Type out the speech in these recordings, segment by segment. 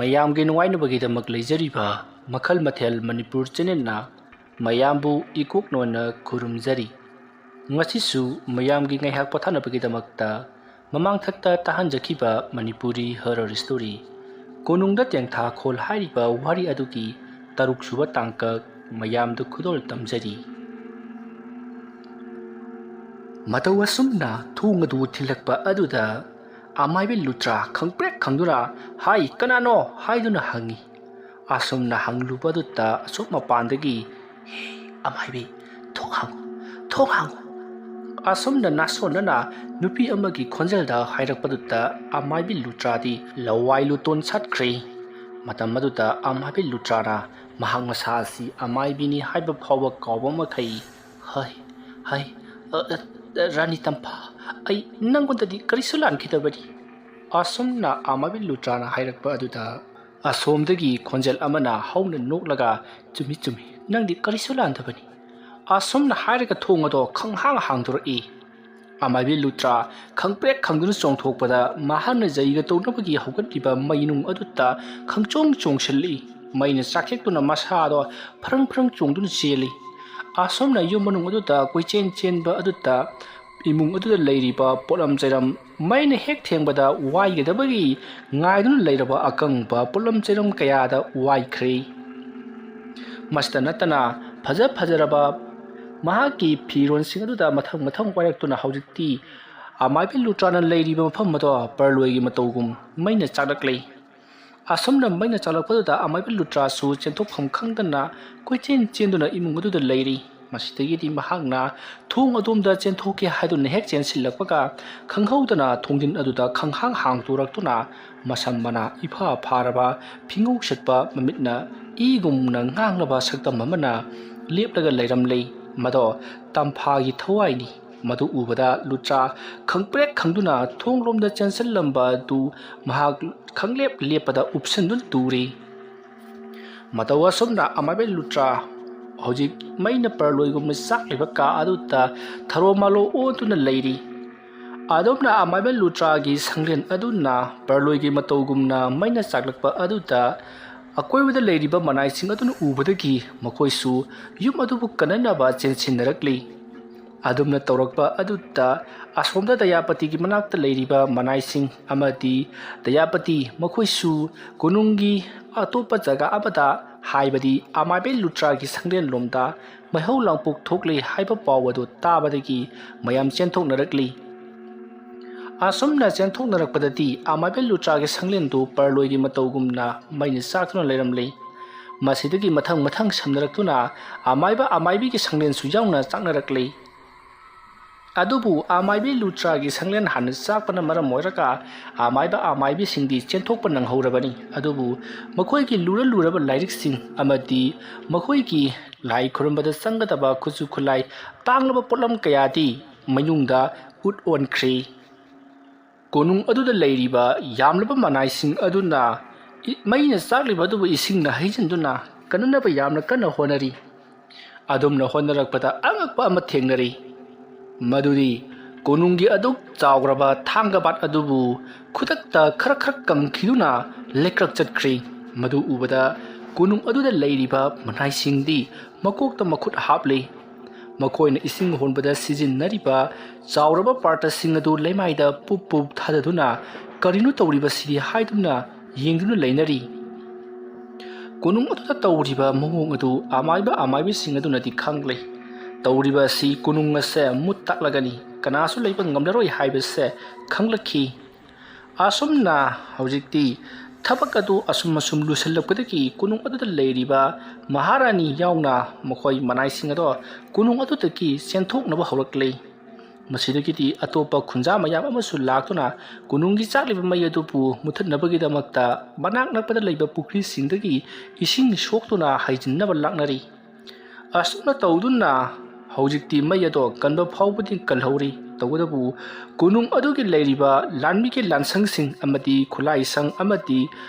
ꯃꯌꯥꯝꯒꯤ ꯅꯨꯡꯉꯥꯏꯅꯕꯒꯤꯗꯃꯛ ꯂꯩꯖꯔꯤꯕ ꯃꯈꯜ ꯃꯊꯦꯜ ꯃꯅꯤꯄꯨꯔ ꯆꯦꯅꯦꯜꯅ ꯃꯌꯥꯝꯕꯨ ꯏꯀꯣꯛꯅꯣꯟꯅ ꯈꯨꯔꯨꯝꯖꯔꯤ ꯉꯁꯤꯁꯨ ꯃꯌꯥꯝꯒꯤ ꯉꯥꯏꯍꯥꯛ ꯄꯣꯊꯥꯅꯕꯒꯤꯗꯃꯛꯇ ꯃꯃꯥꯡꯊꯛꯇ ꯇꯥꯍꯟꯖꯈꯤꯕ ꯃꯅꯤꯄꯨꯔꯤ ꯍꯔꯔ ꯁ꯭ꯇꯣꯔꯤ ꯀꯣꯅꯨꯡꯗ ꯇꯦꯡꯊꯥꯈꯣꯜ ꯍꯥꯏꯔꯤꯕ ꯋꯥꯔꯤ ꯑꯗꯨꯒꯤ ꯇꯔꯨꯛꯁꯨꯕ ꯇꯥꯡꯀꯛ ꯃꯌꯥꯝꯗ ꯈꯨꯗꯣꯜ ꯇꯝꯖꯔꯤ ꯃꯇꯧ ꯑꯁꯨꯝꯅ ꯊꯣꯡ ꯑꯗꯨ ꯊꯤꯜꯂꯛꯄ ꯑꯗꯨꯗ ꯑꯃꯥꯏꯕꯤ ꯂꯨꯇ꯭ꯔꯥ ꯈꯪꯄ꯭ꯔꯦꯛ ꯈꯪꯗꯨꯅ ꯍꯥꯏ ꯀꯅꯥꯅꯣ ꯍꯥꯏꯗꯨꯅ ꯍꯪꯉꯤ ꯑꯁꯨꯝꯅ ꯍꯪꯂꯨꯕꯗꯨꯗ ꯑꯁꯨꯛ ꯃꯄꯥꯟꯗꯒꯤ ꯍꯦ ꯑꯃꯥꯏꯕꯤ ꯊꯣꯡ ꯍꯥꯡꯉꯨ ꯑꯁꯨꯝꯅ ꯅꯥꯁꯣꯟꯅꯅ ꯅꯨꯄꯤ ꯑꯃꯒꯤ ꯈꯣꯟꯖꯦꯜꯗ ꯍꯥꯏꯔꯛꯄꯗꯨꯗ ꯑꯃꯥꯏꯕꯤ ꯂꯨꯇ꯭ꯔꯥꯗꯤ ꯂꯋꯥꯏ ꯂꯨꯇꯣꯟ ꯁꯠꯈ꯭ꯔꯦ ꯃꯇꯝ ꯑꯗꯨꯗ ꯑꯃꯥꯏꯕꯤ ꯂꯨꯇ꯭ꯔꯥꯅ ꯃꯍꯥꯛ ꯃꯁꯥ ꯑꯁꯤ ꯑꯃꯥꯏꯕꯤꯅꯤ ꯍꯥꯏꯕ ꯐꯥꯎꯕ ꯀꯥꯎꯕ ꯃꯈꯩ ꯍꯩ ꯔꯥꯅꯤ ꯇꯝꯐꯥ ꯑꯩ ꯅꯪꯉꯣꯟꯗꯗꯤ ꯀꯔꯤꯁꯨ ꯂꯥꯟꯈꯤꯗꯕꯅꯤ ꯑꯁꯨꯝꯅ ꯑꯃꯥꯏꯕꯤ ꯂꯨꯇ꯭ꯔꯥꯅ ꯍꯥꯏꯔꯛꯄ ꯑꯗꯨꯗ ꯑꯁꯣꯝꯗꯒꯤ ꯈꯣꯟꯖꯦꯜ ꯑꯃꯅ ꯍꯧꯅ ꯅꯣꯛꯂꯒ ꯆꯨꯝꯃꯤ ꯅꯪꯗꯤ ꯀꯔꯤꯁꯨ ꯂꯥꯟꯗꯕꯅꯤ ꯑꯁꯨꯝꯅ ꯍꯥꯏꯔꯒ ꯊꯣꯡ ꯑꯗꯣ ꯍꯥꯡꯗꯣꯔꯛꯏ ꯑꯃꯥꯏꯕꯤ ꯂꯨꯇ꯭ꯔꯥ ꯈꯪꯄ꯭ꯔꯦꯛ ꯈꯪꯗꯨꯅ ꯆꯣꯡꯊꯣꯛꯄꯗ ꯃꯍꯥꯛꯅ ꯖꯩꯒ ꯇꯧꯅꯕꯒꯤ ꯍꯧꯒꯠꯂꯤꯕ ꯃꯩꯅꯨꯡ ꯑꯗꯨꯗ ꯆꯣꯡꯁꯤꯜꯂꯤ ꯃꯩꯅ ꯆꯥꯛꯊꯦꯛꯇꯨꯅ ꯃꯁꯥꯗꯣ ꯐꯔꯪ ꯆꯣꯡꯗꯨꯅ ꯆꯦꯜꯂꯤ ꯑꯁꯣꯝꯅ ꯌꯨꯝ ꯃꯅꯨꯡ ꯑꯗꯨꯗ ꯀꯣꯏꯆꯦꯟ ꯆꯦꯟꯕ ꯑꯗꯨꯗ ꯏꯃꯨꯡ ꯑꯗꯨꯗ ꯂꯩꯔꯤꯕ ꯄꯣꯠꯂꯝ ꯆꯩꯔꯝ ꯃꯩꯅ ꯍꯦꯛ ꯊꯦꯡꯕꯗ ꯋꯥꯏꯒꯗꯕꯒꯤ ꯉꯥꯏꯗꯨꯅ ꯂꯩꯔꯕ ꯑꯀꯪꯕ ꯄꯣꯠꯂꯝ ꯆꯩꯔꯝ ꯀꯌꯥꯗ ꯋꯥꯏꯈ꯭ꯔꯦ ꯃꯁꯤꯇ ꯅꯠꯇꯅ ꯐꯖꯔꯕ ꯃꯍꯥꯛꯀꯤ ꯐꯤꯔꯣꯟꯁꯤꯡ ꯑꯗꯨꯗ ꯃꯊꯪ ꯋꯥꯏꯔꯛꯇꯨꯅ ꯍꯧꯖꯤꯛꯇꯤ ꯑꯃꯥꯏꯕꯤ ꯂꯨꯇ꯭ꯔꯥꯅ ꯂꯩꯔꯤꯕ ꯃꯐꯝ ꯑꯗꯣ ꯄꯔꯂꯣꯏꯒꯤ ꯃꯇꯧꯒꯨꯝ ꯃꯩꯅ ꯆꯥꯛꯂꯛꯂꯦ ꯑꯁꯨꯝꯅ ꯃꯩꯅ ꯆꯥꯛꯂꯛꯄꯗꯨꯗ ꯑꯃꯥꯏꯕꯤ ꯂꯨꯇ꯭ꯔꯥꯁꯨ ꯆꯦꯟꯊꯣꯛꯐꯝ ꯈꯪꯗꯅ ꯀꯣꯏꯆꯦꯟ ꯆꯦꯟꯗꯨꯅ ꯏꯃꯨꯡ ꯑꯗꯨꯗ ꯂꯩꯔꯤ ꯃꯁꯤꯗꯒꯤꯗꯤ ꯃꯍꯥꯛꯅ ꯊꯣꯡ ꯑꯗꯣꯝꯗ ꯆꯦꯟꯊꯣꯛꯀꯦ ꯍꯥꯏꯗꯨꯅ ꯍꯦꯛ ꯆꯦꯟꯁꯤꯜꯂꯛꯄꯒ ꯈꯪꯍꯧꯗꯅ ꯊꯣꯡꯖꯤꯟ ꯑꯗꯨꯗ ꯍꯥꯡꯗꯣꯔꯛꯇꯨꯅ ꯃꯁꯝ ꯃꯅꯥ ꯏꯐꯥ ꯐꯥꯔꯕ ꯐꯤꯉꯧ ꯁꯠꯄ ꯃꯃꯤꯠꯅ ꯏꯒꯨꯝꯅ ꯉꯥꯡꯂꯕ ꯁꯛꯇꯝ ꯑꯃꯅ ꯂꯦꯞꯂꯒ ꯂꯩꯔꯝꯂꯦ ꯃꯗꯣ ꯇꯝꯐꯥꯒꯤ ꯊꯋꯥꯏꯅꯤ ꯃꯗꯨ ꯎꯕꯗ ꯂꯨꯇ꯭ꯔꯥ ꯈꯪꯄ꯭ꯔꯦꯛ ꯈꯪꯗꯨꯅ ꯊꯣꯡꯂꯣꯝꯗ ꯆꯦꯟꯁꯤꯜꯂꯝꯕ ꯑꯗꯨ ꯃꯍꯥꯛ ꯂꯦꯞꯄꯗ ꯎꯞꯁꯟꯗꯨꯅ ꯇꯨꯔꯦ ꯃꯇꯧ ꯑꯁꯨꯝꯅ ꯑꯃꯥꯏꯕꯤ ꯂꯨꯇ꯭ꯔꯥ ꯍꯧꯖꯤꯛ ꯃꯩꯅ ꯄꯔꯂꯣꯏꯒꯨꯝꯅ ꯆꯥꯛꯂꯤꯕ ꯀꯥ ꯑꯗꯨꯗ ꯊꯔꯣ ꯃꯥꯂꯣ ꯑꯣꯟꯗꯨꯅ ꯂꯩꯔꯤ ꯑꯗꯣꯝꯅ ꯑꯃꯥꯏꯕꯤ ꯂꯨꯇ꯭ꯔꯥꯒꯤ ꯁꯪꯂꯦꯟ ꯑꯗꯨꯅ ꯄꯔꯂꯣꯏꯒꯤ ꯃꯇꯧꯒꯨꯝꯅ ꯃꯩꯅ ꯆꯥꯛꯂꯛꯄ ꯑꯗꯨꯗ ꯑꯀꯣꯏꯕꯗ ꯂꯩꯔꯤꯕ ꯃꯅꯥꯏꯁꯤꯡ ꯑꯗꯨꯅ ꯎꯕꯗꯒꯤ ꯃꯈꯣꯏꯁꯨ ꯌꯨꯝ ꯑꯗꯨꯕꯨ ꯀꯟꯅꯅꯕ ꯆꯦꯟꯁꯤꯟꯅꯔꯛꯂꯤ ꯑꯗꯨꯝꯅ ꯇꯧꯔꯛꯄ ꯑꯗꯨꯗ ꯑꯁꯣꯝꯗ ꯗꯌꯥꯄꯇꯤꯒꯤ ꯃꯅꯥꯛꯇ ꯂꯩꯔꯤꯕ ꯃꯅꯥꯏꯁꯤꯡ ꯑꯃꯗꯤ ꯗꯌꯥꯄꯇꯤ ꯃꯈꯣꯏꯁꯨ ꯀꯣꯅꯨꯡꯒꯤ ꯑꯇꯣꯞꯄ ꯖꯒꯥ ꯑꯃꯗ ꯍꯥꯏꯕꯗꯤ ꯑꯃꯥꯏꯕꯤ ꯂꯨꯇ꯭ꯔꯥꯒꯤ ꯁꯪꯂꯦꯟꯂꯣꯝꯗ ꯃꯩꯍꯧ ꯂꯥꯡꯄꯣꯛ ꯊꯣꯛꯂꯦ ꯍꯥꯏꯕ ꯄꯥꯎ ꯑꯗꯨ ꯇꯥꯕꯗꯒꯤ ꯃꯌꯥꯝ ꯆꯦꯟꯊꯣꯛꯅꯔꯛꯂꯤ ꯑꯁꯨꯝꯅ ꯆꯦꯟꯊꯣꯛꯅꯔꯛꯄꯗꯗꯤ ꯑꯃꯥꯏꯕꯤ ꯂꯨꯇ꯭ꯔꯥꯒꯤ ꯁꯪꯂꯦꯟꯗꯨ ꯄꯔꯂꯣꯏꯒꯤ ꯃꯇꯧꯒꯨꯝꯅ ꯃꯩꯅ ꯆꯥꯛꯇꯨꯅ ꯂꯩꯔꯝꯂꯦ ꯃꯁꯤꯗꯒꯤ ꯃꯊꯪ ꯁꯝꯅꯔꯛꯇꯨꯅ ꯑꯃꯥꯏꯕꯤꯒꯤ ꯁꯪꯂꯦꯟꯁꯨ ꯌꯥꯎꯅ ꯆꯥꯛꯅꯔꯛꯂꯦ ꯑꯗꯨꯕꯨ ꯑꯃꯥꯏꯕꯤ ꯂꯨꯇ꯭ꯔꯥꯒꯤ ꯁꯪꯂꯦꯟ ꯍꯥꯟꯅ ꯆꯥꯛꯄꯅꯃꯔꯝ ꯑꯣꯏꯔꯒ ꯑꯃꯥꯏꯕꯤꯁꯤꯡꯗꯤ ꯆꯦꯟꯊꯣꯛꯄ ꯅꯪꯍꯧꯔꯕꯅꯤ ꯑꯗꯨꯕꯨ ꯃꯈꯣꯏꯒꯤ ꯂꯨꯔꯕ ꯂꯥꯏꯔꯤꯛꯁꯤꯡ ꯑꯃꯗꯤ ꯃꯈꯣꯏꯒꯤ ꯂꯥꯏ ꯈꯨꯔꯨꯝꯕꯗ ꯆꯪꯒꯗꯕ ꯈꯨꯠꯁꯨ ꯈꯨꯠꯂꯥꯏ ꯇꯥꯡꯂꯕ ꯄꯣꯠꯂꯝ ꯀꯌꯥꯗꯤ ꯃꯅꯨꯡꯗ ꯑꯣꯟꯈ꯭ꯔꯦ ꯀꯣꯅꯨꯡ ꯑꯗꯨꯗ ꯂꯩꯔꯤꯕ ꯌꯥꯝꯂꯕ ꯃꯅꯥꯏꯁꯤꯡ ꯑꯗꯨꯅ ꯃꯩꯅ ꯆꯥꯛꯂꯤꯕ ꯑꯗꯨꯕꯨ ꯏꯁꯤꯡꯅ ꯍꯩꯖꯤꯟꯗꯨꯅ ꯀꯟꯅꯅꯕ ꯌꯥꯝꯅ ꯀꯟꯅ ꯍꯣꯠꯅꯔꯤ ꯑꯗꯨꯝꯅ ꯍꯣꯠꯅꯔꯛꯄꯗ ꯑꯉꯛꯄ ꯑꯃ ꯊꯦꯡꯅꯔꯤ ꯃꯗꯨꯗꯤ ꯀꯣꯅꯨꯡꯒꯤ ꯑꯗꯨꯛ ꯆꯥꯎꯈ꯭ꯔꯕ ꯊꯥꯡꯒꯕꯥꯠ ꯑꯗꯨꯕꯨ ꯈꯨꯗꯛꯇ ꯈꯔ ꯀꯪꯈꯤꯗꯨꯅ ꯂꯩꯀ꯭ꯔꯛ ꯆꯠꯈ꯭ꯔꯦ ꯃꯗꯨ ꯎꯕꯗ ꯀꯣꯅꯨꯡ ꯑꯗꯨꯗ ꯂꯩꯔꯤꯕ ꯃꯅꯥꯏꯁꯤꯡꯗꯤ ꯃꯀꯣꯛꯇ ꯃꯈꯨꯠ ꯍꯥꯞꯂꯦ ꯃꯈꯣꯏꯅ ꯏꯁꯤꯡ ꯍꯣꯟꯕꯗ ꯁꯤꯖꯤꯟꯅꯔꯤꯕ ꯆꯥꯎꯔꯕ ꯄꯥꯇ꯭ꯔꯁꯤꯡ ꯑꯗꯨ ꯂꯩꯃꯥꯏꯗ ꯄꯨꯞ ꯊꯥꯗꯗꯨꯅ ꯀꯔꯤꯅꯣ ꯇꯧꯔꯤꯕꯁꯤꯗꯤ ꯍꯥꯏꯗꯨꯅ ꯌꯦꯡꯗꯨꯅ ꯂꯩꯅꯔꯤ ꯀꯣꯅꯨꯡ ꯑꯗꯨꯗ ꯇꯧꯔꯤꯕ ꯃꯑꯣꯡ ꯑꯗꯨ ꯑꯃꯥꯏꯕꯤꯁꯤꯡ ꯑꯗꯨꯅꯗꯤ ꯈꯪꯂꯦ ꯇꯧꯔꯤꯕ ꯑꯁꯤ ꯀꯣꯅꯨꯡ ꯑꯁꯦ ꯃꯨꯠ ꯇꯥꯛꯂꯒꯅꯤ ꯀꯅꯥꯁꯨ ꯂꯩꯕ ꯉꯝꯂꯔꯣꯏ ꯍꯥꯏꯕꯁꯦ ꯈꯪꯂꯛꯈꯤ ꯑꯁꯨꯝꯅ ꯍꯧꯖꯤꯛꯇꯤ ꯊꯕꯛ ꯑꯗꯨ ꯑꯁꯨꯝ ꯂꯨꯁꯜꯂꯛꯄꯗꯒꯤ ꯀꯣꯅꯨꯡ ꯑꯗꯨꯗ ꯂꯩꯔꯤꯕ ꯃꯍꯥꯔꯥꯅꯤ ꯌꯥꯎꯅ ꯃꯈꯣꯏ ꯃꯅꯥꯏꯁꯤꯡ ꯑꯗꯣ ꯀꯣꯅꯨꯡ ꯑꯗꯨꯗꯒꯤ ꯆꯦꯟꯊꯣꯛꯅꯕ ꯍꯧꯔꯛꯂꯦ ꯃꯁꯤꯗꯒꯤꯗꯤ ꯑꯇꯣꯞꯄ ꯈꯨꯟꯖꯥ ꯃꯌꯥꯝ ꯑꯃꯁꯨ ꯂꯥꯛꯇꯨꯅ ꯀꯣꯅꯨꯡꯒꯤ ꯆꯥꯛꯂꯤꯕ ꯃꯩ ꯑꯗꯨꯕꯨ ꯃꯨꯊꯠꯅꯕꯒꯤꯗꯃꯛꯇ ꯃꯅꯥꯛ ꯅꯛꯄꯗ ꯂꯩꯕ ꯄꯨꯈ꯭ꯔꯤꯁꯤꯡꯗꯒꯤ ꯏꯁꯤꯡ ꯁꯣꯛꯇꯨꯅ ꯍꯩꯖꯤꯟꯅꯕ ꯂꯥꯛꯅꯔꯤ ꯑꯁꯨꯝꯅ ꯇꯧꯗꯨꯅ ꯍꯧꯖꯤꯛꯇꯤ ꯃꯩ ꯑꯗꯣ ꯀꯟꯕ ꯐꯥꯎꯕꯗꯤ ꯀꯜꯍꯧꯔꯤ ꯇꯧꯕꯇꯕꯨ ꯀꯣꯅꯨꯡ ꯑꯗꯨꯒꯤ ꯂꯩꯔꯤꯕ ꯂꯥꯟꯃꯤꯒꯤ ꯂꯥꯟꯁꯪꯁꯤꯡ ꯑꯃꯗꯤ ꯈꯨꯠꯂꯥꯏꯁꯪ ꯑꯃꯗꯤ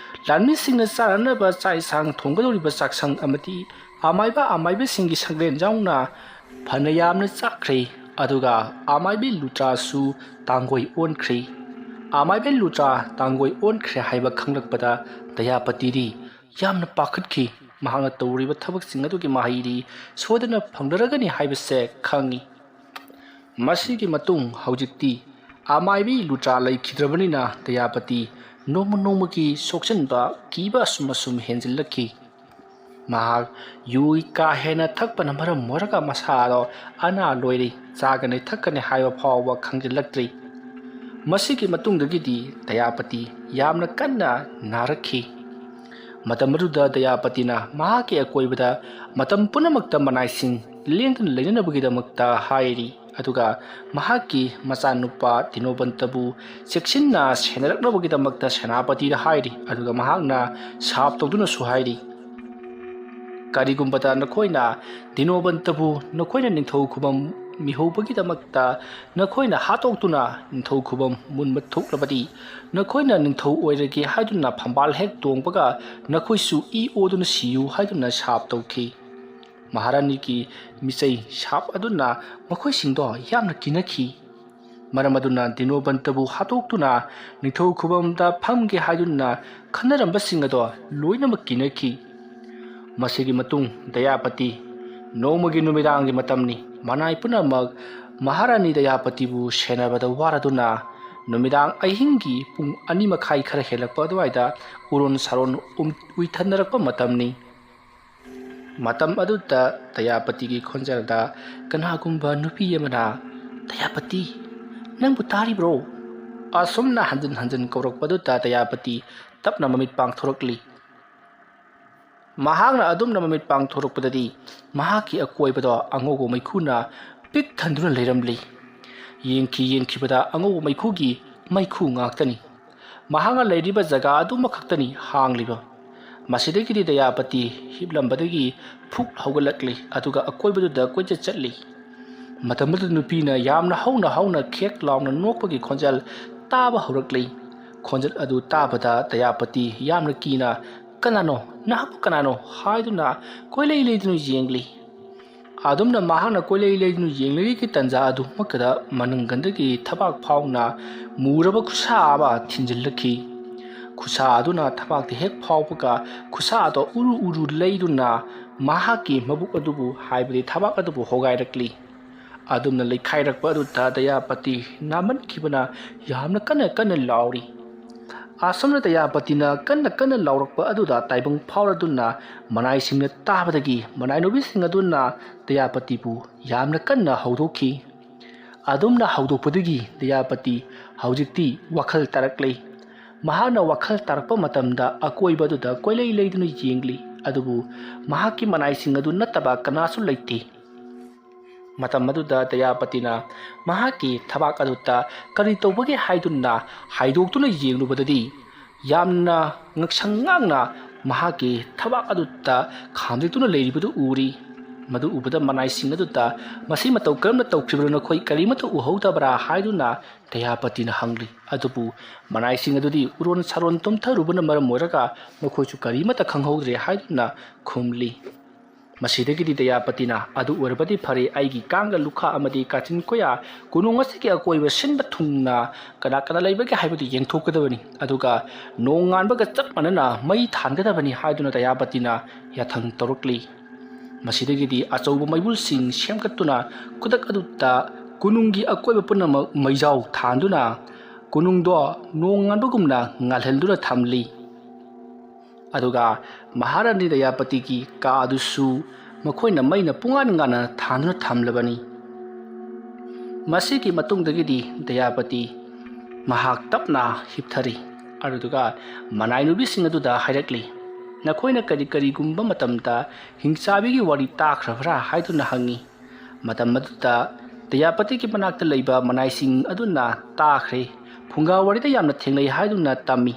ꯂꯥꯟꯃꯤꯁꯤꯡꯅ ꯆꯥꯅꯅꯕ ꯆꯥꯛ ꯏꯟꯁꯥꯡ ꯊꯣꯡꯒꯗꯧꯔꯤꯕ ꯆꯥꯛꯁꯪ ꯑꯃꯗꯤ ꯑꯃꯥꯏꯕꯤꯁꯤꯡꯒꯤ ꯁꯪꯂꯦꯟ ꯌꯥꯎꯅ ꯐꯅ ꯌꯥꯝꯅ ꯆꯥꯛꯈ꯭ꯔꯦ ꯑꯗꯨꯒ ꯑꯃꯥꯏꯕꯤ ꯂꯨꯇ꯭ꯔꯥꯁꯨ ꯇꯥꯡꯒꯣꯏ ꯑꯣꯟꯈ꯭ꯔꯦ ꯑꯃꯥꯏꯕꯤ ꯂꯨꯇ꯭ꯔꯥ ꯇꯥꯡꯒꯣꯏ ꯑꯣꯟꯈ꯭ꯔꯦ ꯍꯥꯏꯕ ꯈꯪꯂꯛꯄꯗ ꯗꯌꯥꯄꯇꯤꯗꯤ ꯌꯥꯝꯅ ꯄꯥꯈꯠꯈꯤ ꯃꯍꯥꯛꯅ ꯇꯧꯔꯤꯕ ꯊꯕꯛꯁꯤꯡ ꯑꯗꯨꯒꯤ ꯃꯍꯩꯗꯤ ꯁꯣꯏꯗꯅ ꯐꯪꯂꯔꯒꯅꯤ ꯍꯥꯏꯕꯁꯦ ꯈꯪꯉꯤ ꯃꯁꯤꯒꯤ ꯃꯇꯨꯡ ꯍꯧꯖꯤꯛꯇꯤ ꯑꯃꯥꯏꯕꯤ ꯂꯨꯇ꯭ꯔꯥ ꯂꯩꯈꯤꯗ꯭ꯔꯕꯅꯤꯅ ꯗꯌꯥꯄꯇꯤ ꯅꯣꯡꯃ ꯅꯣꯡꯃꯒꯤ ꯁꯣꯛꯆꯟꯕ ꯀꯤꯕ ꯑꯁꯨꯝ ꯍꯦꯟꯖꯤꯜꯂꯛꯈꯤ ꯃꯍꯥꯛ ꯌꯨ ꯀꯥ ꯍꯦꯟꯅ ꯊꯛꯄꯅ ꯃꯔꯝ ꯑꯣꯏꯔꯒ ꯃꯁꯥꯗꯣ ꯑꯅꯥ ꯂꯣꯏꯔꯤ ꯆꯥꯒꯅꯤ ꯊꯛꯀꯅꯤ ꯍꯥꯏꯕ ꯐꯥꯎꯕ ꯈꯪꯖꯤꯜꯂꯛꯇ꯭ꯔꯤ ꯃꯁꯤꯒꯤ ꯃꯇꯨꯡꯗꯒꯤꯗꯤ ꯗꯌꯥꯄꯇꯤ ꯌꯥꯝꯅ ꯀꯟꯅ ꯅꯥꯔꯛꯈꯤ ꯃꯇꯝ ꯑꯗꯨꯗ ꯗꯌꯥꯄꯇꯤꯅ ꯃꯍꯥꯛꯀꯤ ꯑꯀꯣꯏꯕꯗ ꯃꯇꯝ ꯄꯨꯝꯅꯃꯛꯇ ꯃꯅꯥꯏꯁꯤꯡ ꯂꯦꯡꯗꯅ ꯂꯩꯅꯅꯕꯒꯤꯗꯃꯛꯇ ꯍꯥꯏꯔꯤ ꯑꯗꯨꯒ ꯃꯍꯥꯛꯀꯤ ꯃꯆꯥꯅꯨꯄꯥ ꯗꯤꯅꯣꯕꯟꯇꯕꯨ ꯆꯦꯛꯁꯤꯟꯅ ꯁꯦꯟꯅꯔꯛꯅꯕꯒꯤꯗꯃꯛꯇ ꯁꯦꯅꯥꯄꯇꯤꯗ ꯍꯥꯏꯔꯤ ꯑꯗꯨꯒ ꯃꯍꯥꯛꯅ ꯁꯥꯞ ꯇꯧꯗꯨꯅꯁꯨ ꯍꯥꯏꯔꯤ ꯀꯔꯤꯒꯨꯝꯕꯗ ꯅꯈꯣꯏꯅ ꯗꯤꯅꯣꯕꯟꯇꯕꯨ ꯅꯈꯣꯏꯅ ꯅꯤꯡꯊꯧ ꯈꯨꯕꯝ ꯃꯤꯍꯧꯕꯒꯤꯗꯃꯛꯇ ꯅꯈꯣꯏꯅ ꯍꯥꯠꯇꯣꯛꯇꯨꯅ ꯅꯤꯡꯊꯧ ꯈꯨꯕꯝ ꯃꯨꯟꯕ ꯊꯣꯛꯂꯕꯗꯤ ꯅꯈꯣꯏꯅ ꯅꯤꯡꯊꯧ ꯑꯣꯏꯔꯒꯦ ꯍꯥꯏꯗꯨꯅ ꯐꯝꯕꯥꯜ ꯍꯦꯛ ꯇꯣꯡꯕꯒ ꯅꯈꯣꯏꯁꯨ ꯏ ꯑꯣꯗꯨꯅ ꯁꯤꯌꯨ ꯍꯥꯏꯗꯨꯅ ꯁꯥꯞ ꯇꯧꯈꯤ ꯃꯍꯥꯔꯥꯅꯤꯒꯤ ꯃꯤꯆꯩ ꯁꯥꯞ ꯑꯗꯨꯅ ꯃꯈꯣꯏꯁꯤꯡꯗꯣ ꯌꯥꯝꯅ ꯀꯤꯅꯈꯤ ꯃꯔꯝ ꯑꯗꯨꯅ ꯗꯤꯅꯣꯕꯟꯇꯕꯨ ꯍꯥꯠꯇꯣꯛꯇꯨꯅ ꯅꯤꯡꯊꯧ ꯈꯨꯕꯝꯗ ꯐꯝꯒꯦ ꯍꯥꯏꯗꯨꯅ ꯈꯟꯅꯔꯝꯕꯁꯤꯡ ꯑꯗꯣ ꯂꯣꯏꯅꯃꯛ ꯀꯤꯅꯈꯤ ꯃꯁꯤꯒꯤ ꯃꯇꯨꯡ ꯗꯌꯥꯄꯇꯤ ꯅꯣꯡꯃꯒꯤ ꯅꯨꯃꯤꯗꯥꯡꯒꯤ ꯃꯇꯝꯅꯤ ꯃꯅꯥꯏ ꯄꯨꯝꯅꯃꯛ ꯃꯍꯥꯔꯥꯅꯤ ꯗꯌꯥꯄꯇꯤꯕꯨ ꯁꯦꯟꯅꯕꯗ ꯋꯥꯔꯗꯨꯅ ꯅꯨꯃꯤꯗꯥꯡ ꯑꯍꯤꯡꯒꯤ ꯄꯨꯡ 2:30 ꯈꯔ ꯍꯦꯜꯂꯛꯄ ꯑꯗꯨꯋꯥꯏꯗ ꯎꯔꯣꯟ ꯁꯥꯔꯣꯟ ꯎꯏꯊꯅꯔꯛꯄ ꯃꯇꯝꯅꯤ ꯃꯇꯝ ꯑꯗꯨꯗ ꯗꯌꯥꯄꯇꯤꯒꯤ ꯈꯣꯟꯖꯦꯜꯗ ꯀꯅꯥꯒꯨꯝꯕ ꯅꯨꯄꯤ ꯑꯃꯅ ꯗꯌꯥꯄꯇꯤ ꯅꯪꯕꯨ ꯇꯥꯔꯤꯕ꯭ꯔꯣ ꯑꯁꯨꯝꯅ ꯍꯟꯖꯤꯟ ꯍꯟꯖꯤꯟ ꯀꯧꯔꯛꯄꯗꯨꯗ ꯗꯌꯥꯄꯇꯤ ꯇꯞꯅ ꯃꯃꯤꯠ ꯄꯥꯡꯊꯣꯔꯛꯂꯤ ꯃꯍꯥꯛꯅ ꯑꯗꯨꯝꯅ ꯃꯃꯤꯠ ꯄꯥꯡꯊꯣꯔꯛꯄꯗꯗꯤ ꯃꯍꯥꯛꯀꯤ ꯑꯀꯣꯏꯕꯗ ꯑꯉꯧꯕ ꯃꯩꯈꯨꯅ ꯄꯤꯛ ꯊꯟꯗꯨꯅ ꯂꯩꯔꯝꯂꯤ ꯌꯦꯡꯈꯤꯕꯗ ꯑꯉꯧꯕ ꯃꯩꯈꯨꯒꯤ ꯃꯩꯈꯨ ꯉꯥꯛꯇꯅꯤ ꯃꯍꯥꯛꯅ ꯂꯩꯔꯤꯕ ꯖꯒꯥ ꯑꯗꯨꯃꯈꯛꯇꯅꯤ ꯍꯥꯡꯂꯤꯕ ꯃꯁꯤꯗꯒꯤꯗꯤ ꯗꯌꯥꯄꯇꯤ ꯍꯤꯞꯂꯝꯕꯗꯒꯤ ꯐꯨꯛ ꯍꯧꯒꯠꯂꯛꯂꯤ ꯑꯗꯨꯒ ꯑꯀꯣꯏꯕꯗꯨꯗ ꯀꯣꯏꯆꯠ ꯆꯠꯂꯤ ꯃꯇꯝꯗꯨꯗ ꯅꯨꯄꯤꯅ ꯌꯥꯝꯅ ꯍꯧꯅ ꯈꯦꯛ ꯂꯥꯎꯅ ꯅꯣꯛꯄꯒꯤ ꯈꯣꯟꯖꯦꯜ ꯇꯥꯕ ꯍꯧꯔꯛꯂꯤ ꯈꯣꯟꯖꯦꯜ ꯑꯗꯨ ꯇꯥꯕꯗ ꯗꯌꯥꯄꯇꯤ ꯌꯥꯝꯅ ꯀꯤꯅ ꯀꯅꯥꯅꯣ ꯅꯍꯥꯛꯄꯨ ꯀꯅꯥꯅꯣ ꯍꯥꯏꯗꯨꯅ ꯀꯣꯏꯂꯩ ꯂꯩꯗꯨꯅ ꯌꯦꯡꯂꯤ ꯑꯗꯨꯝꯅ ꯃꯍꯥꯛꯅ ꯀꯣꯏꯂꯩ ꯂꯩꯗꯨꯅ ꯌꯦꯡꯂꯤꯉꯩꯒꯤ ꯇꯟꯖꯥ ꯑꯗꯨꯃꯛꯇꯗ ꯃꯅꯪꯒꯟꯗꯒꯤ ꯊꯕꯥꯛ ꯐꯥꯎꯅ ꯃꯨꯔꯕ ꯈꯨꯠꯁꯥ ꯑꯃ ꯊꯤꯟꯖꯤꯜꯂꯛꯈꯤ ꯈꯨꯠꯁꯥ ꯑꯗꯨꯅ ꯊꯕꯥꯛꯇ ꯍꯦꯛ ꯐꯥꯎꯕꯒ ꯈꯨꯠꯁꯥ ꯑꯗꯨ ꯎꯔꯨ ꯂꯩꯗꯨꯅ ꯃꯍꯥꯛꯀꯤ ꯃꯕꯨꯛ ꯑꯗꯨꯕꯨ ꯍꯥꯏꯕꯗꯤ ꯊꯕꯥꯛ ꯑꯗꯨꯕꯨ ꯍꯣꯒꯥꯏꯔꯛꯂꯤ ꯑꯗꯨꯝꯅ ꯂꯩꯈꯥꯏꯔꯛꯄ ꯑꯗꯨꯗ ꯗꯌꯥꯄꯇꯤ ꯅꯥꯃꯟꯈꯤꯕꯅ ꯌꯥꯝꯅ ꯀꯟꯅ ꯂꯥꯎꯔꯤ ꯑꯁꯨꯝꯅ ꯗꯌꯥꯄꯇꯤꯅ ꯀꯟꯅ ꯂꯥꯎꯔꯛꯄ ꯑꯗꯨꯗ ꯇꯥꯏꯕꯪ ꯐꯥꯎꯔꯗꯨꯅ ꯃꯅꯥꯏꯁꯤꯡꯅ ꯇꯥꯕꯗꯒꯤ ꯃꯅꯥꯏꯅꯨꯕꯤꯁꯤꯡ ꯑꯗꯨꯅ ꯗꯌꯥꯄꯇꯤꯕꯨ ꯌꯥꯝꯅ ꯀꯟꯅ ꯍꯧꯗꯣꯛꯈꯤ ꯑꯗꯨꯝꯅ ꯍꯧꯗꯣꯛꯄꯗꯒꯤ ꯗꯌꯥꯄꯇꯤ ꯍꯧꯖꯤꯛꯇꯤ ꯋꯥꯈꯜ ꯇꯥꯔꯛꯂꯤ ꯃꯍꯥꯛꯅ ꯋꯥꯈꯜ ꯇꯥꯔꯛꯄ ꯃꯇꯝꯗ ꯑꯀꯣꯏꯕ ꯑꯗꯨꯗ ꯀꯣꯏꯂꯩ ꯂꯩꯗꯨꯅ ꯌꯦꯡꯂꯤ ꯑꯗꯨꯕꯨ ꯃꯍꯥꯛꯀꯤ ꯃꯅꯥꯏꯁꯤꯡ ꯑꯗꯨ ꯅꯠꯇꯕ ꯀꯅꯥꯁꯨ ꯂꯩꯇꯦ ꯃꯇꯝ ꯑꯗꯨꯗ ꯗꯌꯥꯄꯇꯤꯅ ꯃꯍꯥꯛꯀꯤ ꯊꯕꯥꯛ ꯑꯗꯨꯗ ꯀꯔꯤ ꯇꯧꯕꯒꯦ ꯍꯥꯏꯗꯨꯅ ꯍꯥꯏꯗꯣꯛꯇꯨꯅ ꯌꯦꯡꯂꯨꯕꯗꯗꯤ ꯌꯥꯝꯅ ꯉꯛꯁꯪ ꯉꯥꯡꯅ ꯃꯍꯥꯛꯀꯤ ꯊꯕꯥꯛ ꯑꯗꯨꯗ ꯈꯥꯝꯗꯦꯛꯇꯨꯅ ꯂꯩꯔꯤꯕꯗꯨ ꯎꯔꯤ ꯃꯗꯨ ꯎꯕꯗ ꯃꯅꯥꯏꯁꯤꯡ ꯑꯗꯨꯗ ꯃꯁꯤ ꯃꯇꯧ ꯀꯔꯝꯅ ꯇꯧꯈꯤꯕꯅꯣ ꯅꯈꯣꯏ ꯀꯔꯤꯃꯠꯇ ꯎꯍꯧꯗꯕ꯭ꯔꯥ ꯍꯥꯏꯗꯨꯅ ꯗꯌꯥꯄꯇꯤꯅ ꯍꯪꯂꯤ ꯑꯗꯨꯕꯨ ꯃꯅꯥꯏꯁꯤꯡ ꯑꯗꯨꯗꯤ ꯎꯔꯣꯟ ꯁꯥꯔꯣꯟ ꯇꯨꯝꯊꯔꯨꯕꯅ ꯃꯔꯝ ꯑꯣꯏꯔꯒ ꯃꯈꯣꯏꯁꯨ ꯀꯔꯤꯃꯠꯇ ꯈꯪꯍꯧꯗ꯭ꯔꯦ ꯍꯥꯏꯗꯨꯅ ꯈꯨꯝꯂꯤ ꯃꯁꯤꯗꯒꯤꯗꯤ ꯗꯌꯥꯄꯇꯤꯅ ꯑꯗꯨ ꯑꯣꯏꯔꯕꯗꯤ ꯐꯔꯦ ꯑꯩꯒꯤ ꯀꯥꯡꯒ ꯂꯨꯈꯥ ꯑꯃꯗꯤ ꯀꯥꯆꯤꯟ ꯀꯣꯌꯥ ꯀꯣꯅꯨꯡ ꯑꯁꯤꯒꯤ ꯑꯀꯣꯏꯕ ꯁꯤꯟꯕ ꯊꯨꯡꯅ ꯀꯅꯥ ꯂꯩꯕꯒꯦ ꯍꯥꯏꯕꯗꯨ ꯌꯦꯡꯊꯣꯛꯀꯗꯕꯅꯤ ꯑꯗꯨꯒ ꯅꯣꯡ ꯉꯥꯟꯕꯒ ꯆꯞ ꯃꯥꯟꯅꯅ ꯃꯩ ꯊꯥꯟꯒꯗꯕꯅꯤ ꯍꯥꯏꯗꯨꯅ ꯗꯌꯥꯄꯇꯤꯅ ꯌꯥꯊꯪ ꯇꯧꯔꯛꯂꯤ ꯃꯁꯤꯗꯒꯤꯗꯤ ꯑꯆꯧꯕ ꯃꯩꯕꯨꯜꯁꯤꯡ ꯁꯦꯝꯒꯠꯇꯨꯅ ꯈꯨꯗꯛ ꯑꯗꯨꯗ ꯀꯣꯅꯨꯡꯒꯤ ꯑꯀꯣꯏꯕ ꯄꯨꯝꯅꯃꯛ ꯃꯩꯖꯥꯎ ꯊꯥꯟꯗꯨꯅ ꯀꯣꯅꯨꯡꯗꯣ ꯅꯣꯡ ꯉꯥꯟꯕꯒꯨꯝꯅ ꯉꯥꯜꯍꯟꯗꯨꯅ ꯊꯝꯂꯤ ꯑꯗꯨꯒ ꯃꯍꯥꯔꯥꯅꯤ ꯗꯌꯥꯄꯇꯤꯒꯤ ꯀꯥ ꯑꯗꯨꯁꯨ ꯃꯈꯣꯏꯅ ꯃꯩꯅ ꯄꯨꯡꯉꯥꯟ ꯊꯥꯟꯗꯨꯅ ꯊꯝꯂꯕꯅꯤ ꯃꯁꯤꯒꯤ ꯃꯇꯨꯡꯗꯒꯤꯗꯤ ꯗꯌꯥꯄꯇꯤ ꯃꯍꯥꯛ ꯇꯞꯅ ꯍꯤꯞꯊꯔꯤ ꯑꯗꯨꯒ ꯃꯅꯥꯏꯅꯨꯕꯤꯁꯤꯡ ꯑꯗꯨꯗ ꯍꯥꯏꯔꯛꯂꯤ ꯅꯈꯣꯏꯅ ꯀꯔꯤꯒꯨꯝꯕ ꯃꯇꯝꯗ ꯍꯤꯡꯆꯥꯕꯤꯒꯤ ꯋꯥꯔꯤ ꯇꯥꯈ꯭ꯔꯕ꯭ꯔꯥ ꯍꯥꯏꯗꯨꯅ ꯍꯪꯉꯤ ꯃꯇꯝ ꯑꯗꯨꯗ ꯗꯌꯥꯄꯇꯤꯒꯤ ꯃꯅꯥꯛꯇ ꯂꯩꯕ ꯃꯅꯥꯏꯁꯤꯡ ꯑꯗꯨꯅ ꯇꯥꯈ꯭ꯔꯦ ꯐꯨꯡꯒꯥ ꯋꯥꯔꯤꯗ ꯌꯥꯝꯅ ꯊꯦꯡꯅꯩ ꯍꯥꯏꯗꯨꯅ ꯇꯝꯃꯤ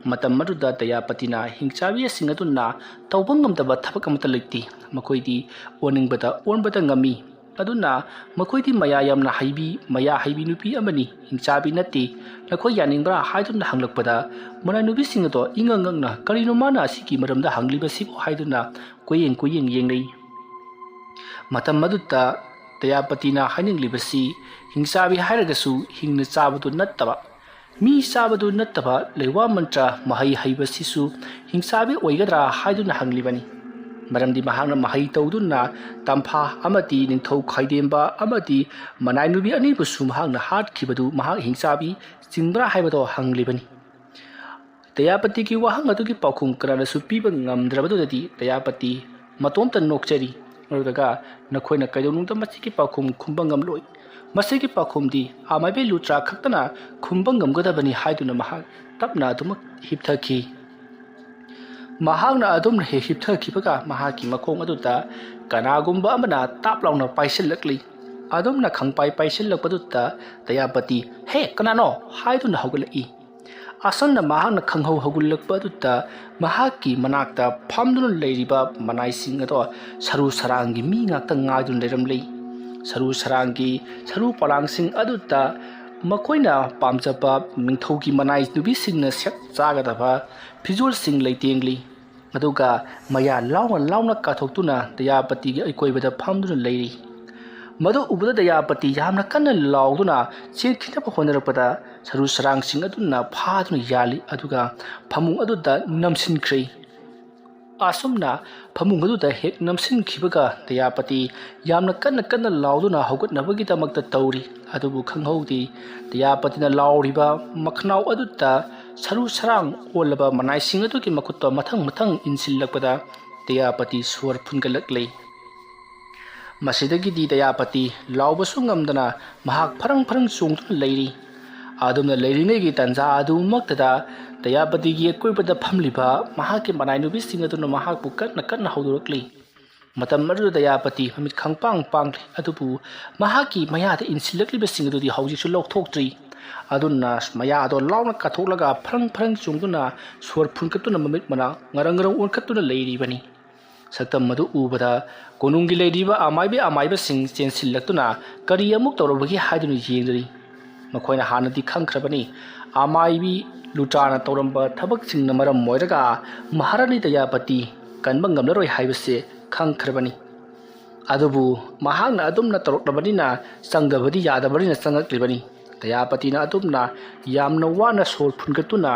ꯃꯇꯝ ꯑꯗꯨꯗ ꯗꯌꯥꯄꯇꯤꯅ ꯍꯤꯡꯆꯥꯕꯤꯁꯤꯡ ꯑꯗꯨꯅ ꯇꯧꯕ ꯉꯝꯗꯕ ꯊꯕꯛ ꯑꯃꯠꯇ ꯂꯩꯇꯦ ꯃꯈꯣꯏꯗꯤ ꯑꯣꯟꯅꯤꯡꯕꯗ ꯑꯣꯟꯕꯗ ꯉꯝꯃꯤ ꯑꯗꯨꯅ ꯃꯈꯣꯏꯗꯤ ꯃꯌꯥ ꯍꯩꯕꯤ ꯅꯨꯄꯤ ꯑꯃꯅꯤ ꯍꯤꯡꯆꯥꯕꯤ ꯅꯠꯇꯦ ꯅꯈꯣꯏ ꯌꯥꯅꯤꯡꯕ꯭ꯔꯥ ꯍꯥꯏꯗꯨꯅ ꯍꯪꯂꯛꯄꯗ ꯃꯅꯥꯏꯅꯨꯕꯤꯁꯤꯡ ꯑꯗꯣ ꯏꯉꯛꯅ ꯀꯔꯤꯅꯣ ꯃꯥꯅ ꯑꯁꯤꯒꯤ ꯃꯔꯝꯗ ꯍꯪꯂꯤꯕꯁꯤꯕꯨ ꯍꯥꯏꯗꯨꯅ ꯀꯣꯏꯌꯦꯡ ꯌꯦꯡꯅꯩ ꯃꯇꯝ ꯑꯗꯨꯗ ꯗꯌꯥꯄꯇꯤꯅ ꯍꯥꯏꯅꯤꯡꯂꯤꯕꯁꯤ ꯍꯤꯡꯆꯥꯕꯤ ꯍꯥꯏꯔꯒꯁꯨ ꯍꯤꯡꯅ ꯆꯥꯕꯗꯨ ꯅꯠꯇꯕ mi sabadu nattaba lewa mantra mahai haibasisu hingsabi oigadra haiduna hanglibani maramdi mahangna mahai tawduna tampha amati ningthau khaidemba amati manai nubi ani busu mahangna hat khibadu mahang hingsabi jingbra haibado hanglibani Dayapati ki wahang atu ki pakhum karana su piba ngamdrabadu dadi Dayapati matomta nokchari arudaga nakhoi na kaidonungta machi ki pakhum khumbangam loi masi ki pakhum di amaibe lutra khaktana khumbangam gadabani haiduna mahang tapna adumak hipthaki mahangna adumna he hipthaki baga mahaki makhong aduta kanagumba amana taplauna paisilakli adumna khangpai paisilakpaduta Dayapati he kanano haiduna haugalai Asanna mahangna khanghau hagulakpaduta mahaki manakta phamduna leiriba manaising ato saru sarangi mi ngakta ngaidun leramlei saru sarangi saru palangsing aduta makoina pamjaba mingthauki manai nubi singna sak chagadaba phijol sing leitengli aduga maya launa kathoktuna Dayapati gi aikoibada phamduna leiri madu ubada Dayapati yamna kanna lauduna chekhinna honarapada saru sarang sing aduna phaduna yali aduga phamung aduda namsinkhri asumna phamung aduda hek namsinkhibaga Dayapati yamna kanna lauduna hogatnabagi tamakta tawri adubu khanghaudi Dayapati na lauriba makhnau aduta saru sarang olaba manai sing adugi makutta mathang insilakpada Dayapati swar phungalaklei Masidagi Dayapati laubasu ngamdana mahak farang chungduna leiri adumna leiringai tanza adu maktada Dayapati gi koibada phamliba mahaki manai nubi singaduna mahak bu kanna haudurakli matam madu Dayapati hamit khangpang pangli adubu mahaki mayada insilakli be singadu hauji su lokthoktrي adunna maya ado launa katholaga farang chungduna swar phungkatuna mamit mana ngarang unkatuna leiri bani Saktam madu ubada konunggi leiriba amaiba sing chensillaktuna kari amuk tawrabagi haidunu yengdari makoina hanadi khangkhrabani amaibi lutrana tawramba thabak singna maram moiraga maharani Dayapati kanba ngamlaroi haibase khangkhrabani adubu mahangna adumna tawraklabanina sangdabadi yadabarina sangaklibani Dayapati na adumna yamna wana sol phungkatuna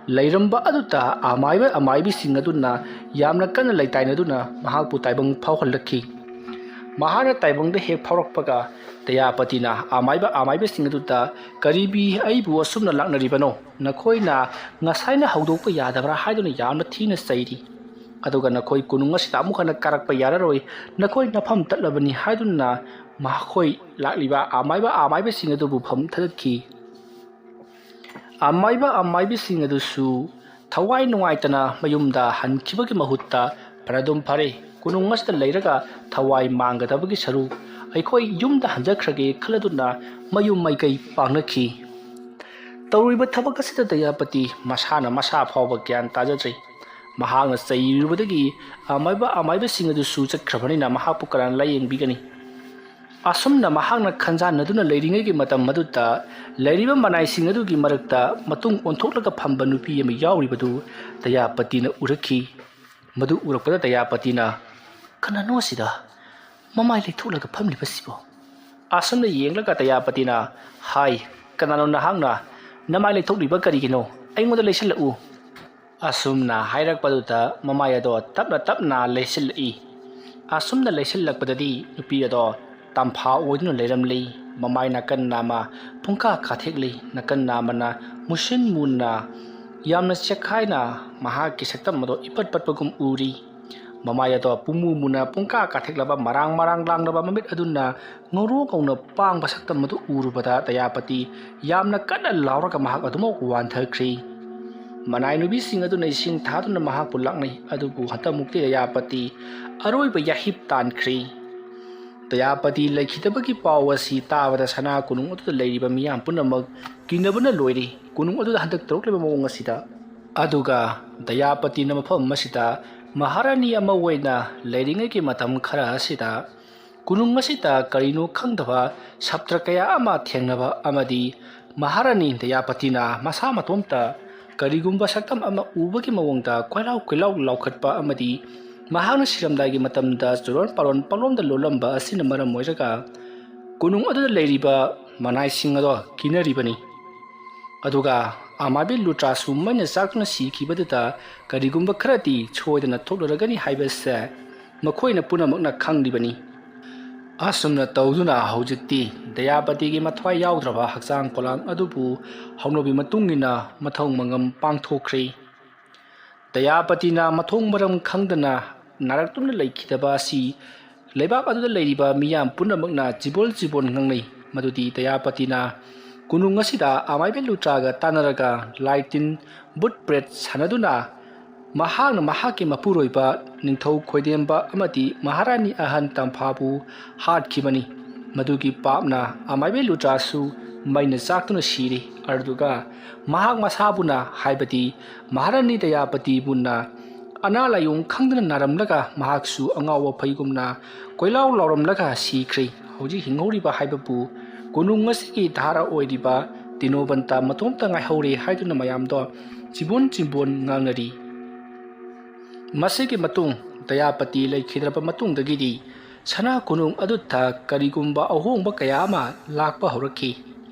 leiramba aduta amaibi sing aduna yamna kanna leitainaduna mahakpu taibang phauhalakhi mahana taibangda hek phaurakpaga Dayapati na amaiba sing aduta karibi aibu asumna laknaribano nakhoina ngasaina haudokpa yadabra haiduna yamna thina sairi aduga nakhoi kununga sita amukhana karakpa yararoi nakhoi nafam tatlabani haiduna makhoi lakliba amaiba sing adu bupham thadki amaibi sing adu su thawai nuaitana mayumda hankibagi mahutta paradum phare kunungasda leiraga thawai manggadabagi saru aikhoi yumda hanjakrage khaladuna mayum maikai pangnakhi tawriba thabakasida Dayapati masana masa phawba gyan tajatri mahangna sairubadagi amaiba sing adu su chakhrabani na mahapu karan layeng bigani asumna mahangna khanjanaduna leiringai gi matam maduta leiriba manai sing adugi marakta matung onthoklaga phamba nupi yami yauribadu Dayapati na urakhi madu urakpada Dayapati na kanano sida mamai leithulaga phamlibasibo asumna yenglaga Dayapati na hai kanano nahangna namai leitholiba karigino aingoda leisalu asumna hairakpaduta mamai ado tapna leisilai asumna leisilakpadadi nupi ado tampha oiduna leiramlei mamai nakan nama pungka khathekli nakan namana mushin munna yamna chekhaina mahaki saktam mado ipat patpagum uri mamai ado pumu muna pungka khatheklaba marang langlaba mamit aduna ngoro kauna pangba saktam mado urubada Dayapati yamna kana lauraga mahak aduma wanthakri manai nubi sing aduna ising thaduna mahak pulaknai adubu hatamukti Dayapati aroiba yahip tankri Dayapati laikhitabagi paw asi tabada sana kunung adu leiriba miyam punamak kinabana loiri kunung adu handak trokleba mawong asida aduga Dayapati na mafam masida maharani ama oina leiringai ki matam khara asida kunung asida karino khangdaba sabtra kaya ama thengnaba amadi maharani Dayapati na masa matomta karigumba saktam ama ubagi mawongda kwailau laukhatpa amadi mahangna siramdagi matamda churon palomda lolamba asina maram moiraga kunung adu leiriba manai sing ado kinaribani ꯑꯗꯨꯒ ꯑꯃꯥꯏꯕꯤ ꯂꯨꯇ꯭ꯔꯥꯁꯨ ꯃꯩꯅ ꯆꯥꯛꯇꯨꯅ ꯁꯤꯈꯤꯕꯗꯨꯗ ꯀꯔꯤꯒꯨꯝꯕ ꯈꯔꯗꯤ ꯁꯣꯏꯗꯅ ꯊꯣꯛꯂꯔꯒꯅꯤ ꯍꯥꯏꯕꯁꯦ ꯃꯈꯣꯏꯅ ꯄꯨꯝꯅꯃꯛꯅ ꯈꯪꯂꯤꯕꯅꯤ꯫ ꯑꯁꯨꯝꯅ ꯇꯧꯗꯨꯅ ꯍꯧꯖꯤꯛꯇꯤ ꯗꯌꯥꯄꯇꯤꯒꯤ ꯃꯊ꯭ꯋꯥꯏ ꯌꯥꯎꯗ꯭ꯔꯕ ꯍꯛꯆꯥꯡ ꯄꯣꯂꯥꯡ ꯑꯗꯨꯕꯨ ꯍꯧꯅꯕꯤ ꯃꯇꯨꯡꯏꯟꯅ ꯃꯊꯧ ꯃꯉꯝ ꯄꯥꯡꯊꯣꯛꯈ꯭ꯔꯦ꯫ ꯗꯌꯥꯄꯇꯤꯅ ꯃꯊꯣꯡ ꯃꯔꯝ ꯈꯪꯗꯅ ꯅꯥꯔꯛꯇꯨꯅ ꯂꯩꯈꯤꯗꯕ ꯑꯁꯤ ꯂꯩꯕꯥꯛ ꯑꯗꯨꯗ ꯂꯩꯔꯤꯕ ꯃꯤꯌꯥꯝ ꯄꯨꯝꯅꯃꯛꯅ ꯆꯤꯕꯣꯜ ꯉꯥꯡꯅꯩ ꯃꯗꯨꯗꯤ ꯗꯌꯥꯄꯇꯤꯅ ꯀꯣꯅꯨꯡ ꯑꯁꯤꯗ ꯑꯃꯥꯏꯕꯤ ꯂꯨꯇ꯭ꯔꯥꯒ ꯇꯥꯟꯅꯔꯒ ꯂꯥꯏ ꯇꯤꯟ ꯕꯨꯠ ꯄ꯭ꯔꯦꯠ ꯁꯥꯟꯅꯗꯨꯅ ꯃꯍꯥꯛꯅ ꯃꯍꯥꯛꯀꯤ ꯃꯄꯨꯔꯣꯏꯕ ꯅꯤꯡꯊꯧ ꯈꯣꯏꯗꯦꯝꯕ ꯑꯃꯗꯤ ꯃꯍꯥꯔꯥꯅꯤ ꯑꯍꯟ ꯇꯝꯐꯥꯕꯨ ꯍꯥꯠꯈꯤꯕꯅꯤ꯫ ꯃꯗꯨꯒꯤ ꯄꯥꯞꯅ ꯑꯃꯥꯏꯕꯤ ꯂꯨꯇ꯭ꯔꯥꯁꯨ ꯃꯩꯅ ꯆꯥꯛꯇꯨꯅ ꯁꯤꯔꯤ꯫ ꯑꯗꯨꯒ ꯃꯍꯥꯛ ꯃꯁꯥꯕꯨꯅ ꯍꯥꯏꯕꯗꯤ ꯃꯍꯥꯔꯥꯅꯤ ꯗꯌꯥꯄꯇꯤꯕꯨꯅ ꯑꯅꯥ ꯂꯥꯏꯌꯣꯡ ꯈꯪꯗꯅ ꯅꯥꯔꯝꯂꯒ ꯃꯍꯥꯛꯁꯨ ꯑꯉꯥꯎꯕ ꯐꯩꯒꯨꯝꯅ ꯀꯣꯏꯂꯥꯎ ꯂꯥꯎꯔꯝꯂꯒ ꯁꯤꯈ꯭ꯔꯦ꯫ ꯍꯧꯖꯤꯛ ꯍꯤꯡꯍꯧꯔꯤꯕ ꯍꯥꯏꯕꯕꯨ ꯀꯣꯅꯨꯡ ꯑꯁꯤꯒꯤ ꯙꯥꯔꯥ ꯑꯣꯏꯔꯤꯕ ꯇꯤꯅꯣꯕꯟꯇ ꯃꯇꯣꯝꯇ ꯉꯥꯏꯍꯧꯔꯦ ꯍꯥꯏꯗꯨꯅ ꯃꯌꯥꯝꯗꯣ ꯆꯤꯕꯣꯟ ꯉꯥꯡꯅꯔꯤ꯫ ꯃꯁꯤꯒꯤ ꯃꯇꯨꯡ ꯗꯌꯥꯄꯇꯤ ꯂꯩꯈꯤꯗ꯭ꯔꯕ ꯃꯇꯨꯡꯗꯒꯤꯗꯤ ꯁꯅꯥ ꯀꯣꯅꯨꯡ ꯑꯗꯨꯗ ꯀꯔꯤꯒꯨꯝꯕ ꯑꯍꯣꯡꯕ ꯀꯌꯥ ꯑꯃ ꯂꯥꯛꯄ ꯍꯧꯔꯛꯈꯤ꯫